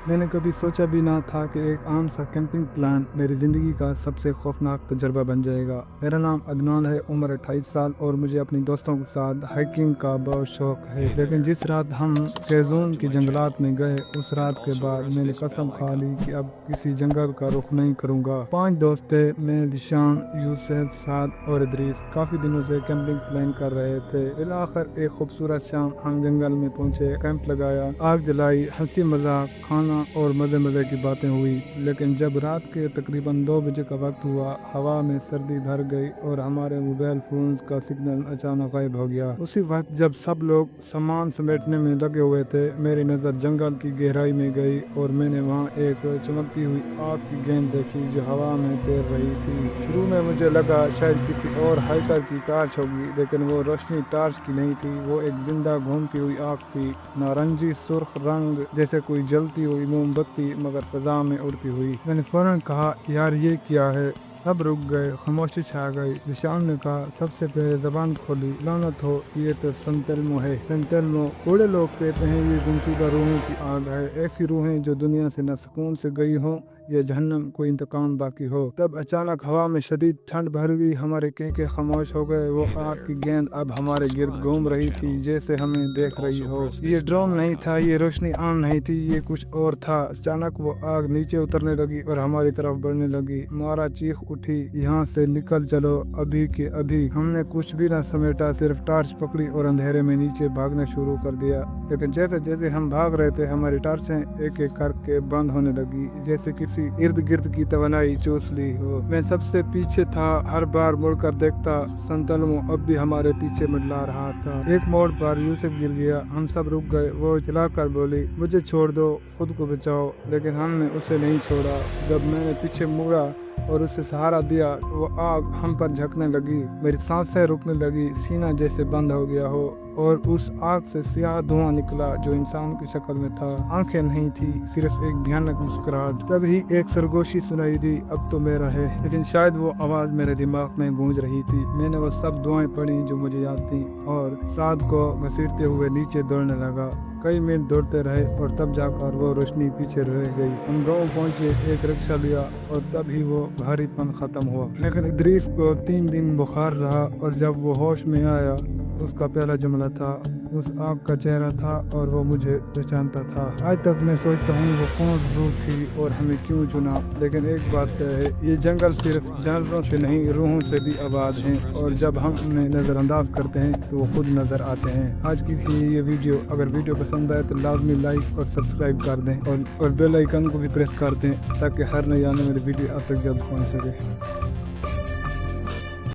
میں نے کبھی سوچا بھی نہ تھا کہ ایک عام سا کیمپنگ پلان میری زندگی کا سب سے خوفناک تجربہ بن جائے گا۔ میرا نام عدنان ہے، عمر 28 سال، اور مجھے اپنی دوستوں کے ساتھ ہائکنگ کا بہت شوق ہے۔ لیکن جس رات ہم کیزون کے جنگلات میں گئے، اس رات کے بعد میں نے قسم کھا لی کہ اب کسی جنگل کا رخ نہیں کروں گا۔ 5 دوست تھے، میں، ذیشان، یوسف، سعد اور ادریس۔ کافی دنوں سے کیمپنگ پلان کر رہے تھے۔ بالآخر ایک خوبصورت شام ہم جنگل میں پہنچے، کیمپ لگایا، آگ جلائی، ہنسی مذاق، کھانا اور مزے کی باتیں ہوئی۔ لیکن جب رات کے تقریباً 2 بجے کا وقت ہوا، ہوا میں سردی بھر گئی اور ہمارے موبائل فونز کا سگنل اچانک غائب ہو گیا۔ اسی وقت جب سب لوگ سامان سمیٹنے میں لگے ہوئے تھے، میری نظر جنگل کی گہرائی میں گئی اور میں نے وہاں ایک چمکتی ہوئی آگ کی گیند دیکھی جو ہوا میں تیر رہی تھی۔ شروع میں مجھے لگا شاید کسی اور ہائیکر کی ٹارچ ہوگی، لیکن وہ روشنی ٹارچ کی نہیں تھی، وہ ایک زندہ گھومتی ہوئی آگ تھی، نارنجی سرخ رنگ جیسے کوئی جلتی ہوئی موم بتی، مگر فضا میں اڑتی ہوئی۔ میں نے فوراً کہا، یار یہ کیا ہے؟ سب رک گئے، خاموشی چھا گئی۔ ذیشان نے کہا، سب سے پہلے زبان کھولی، لعنت ہو، یہ تو سنتلمو ہے۔ سنتلمو، بوڑھے لوگ کہتے ہیں یہ گمشدہ روحوں کی آگ ہے، ایسی روحیں جو دنیا سے نہ سکون سے گئی ہوں یا جہنم کوئی انتقام باقی ہو۔ تب اچانک ہوا میں شدید ٹھنڈ بھر گئی، ہمارے کہکے خاموش ہو گئے۔ وہ آگ کی گیند اب ہمارے گرد گھوم رہی تھی جیسے ہمیں دیکھ رہی ہو۔ یہ ڈرون نہیں تھا، یہ روشنی عام نہیں تھی، یہ کچھ اور تھا۔ اچانک وہ آگ نیچے اترنے لگی اور ہماری طرف بڑھنے لگی۔ مارا چیخ اٹھی، یہاں سے نکل چلو، ابھی کے ابھی۔ ہم نے کچھ بھی نہ سمیٹا، صرف ٹارچ پکڑی اور اندھیرے میں نیچے بھاگنا شروع کر دیا۔ لیکن جیسے جیسے ہم بھاگ رہے تھے، ہماری ٹارچیں ایک ایک کر کے بند ہونے لگی، جیسے کسی ارد گرد کی توانائی چوس لی ہو۔ میں سب سے پیچھے تھا، ہر بار مڑ کر دیکھتا، سنتلمو اب بھی ہمارے پیچھے منڈلا رہا تھا۔ ایک موڑ پر یوسف گر گیا، ہم سب رک گئے۔ وہ چلا کر بولی، مجھے چھوڑ دو، خود کو بچاؤ، لیکن ہم نے اسے نہیں چھوڑا۔ جب میں نے پیچھے مڑا اور اسے سہارا دیا، وہ آگ ہم پر جھکنے لگی، میری سانسیں رکنے لگی، سینہ جیسے بند ہو گیا ہو، اور اس آگ سے سیاہ دھواں نکلا جو انسان کی شکل میں تھا۔ آنکھیں نہیں تھی، صرف ایک بھیانک مسکراہٹ۔ تبھی ایک سرگوشی سنائی دی، اب تو میرا ہے۔ لیکن شاید وہ آواز میرے دماغ میں گونج رہی تھی۔ میں نے وہ سب دعائیں پڑھی جو مجھے یاد تھیں، اور سعد کو گھسیٹتے ہوئے نیچے دوڑنے لگا۔ کئی منٹ دوڑتے رہے اور تب جا کر وہ روشنی پیچھے رہ گئی۔ ہم گاؤں پہنچے، ایک رکشہ لیا اور تب ہی وہ بھاری پن ختم ہوا۔ لیکن ادریس کو 3 دن بخار رہا، اور جب وہ ہوش میں آیا، اس کا پہلا جملہ تھا، اس آگ کا چہرہ تھا اور وہ مجھے پہچانتا تھا۔ آج تک میں سوچتا ہوں وہ کون روح تھی اور ہمیں کیوں چنا۔ لیکن ایک بات طے ہے، یہ جنگل صرف جانوروں سے نہیں، روحوں سے بھی آباد ہیں، اور جب ہم انہیں نظر انداز کرتے ہیں تو وہ خود نظر آتے ہیں۔ آج کی تھی یہ ویڈیو۔ اگر ویڈیو پسند آئے تو لازمی لائک اور سبسکرائب کر دیں، اور بیل آئیکن کو بھی پریس کر دیں تاکہ ہر نئی آنے والی ویڈیو آپ تک جلد پہنچ سکے۔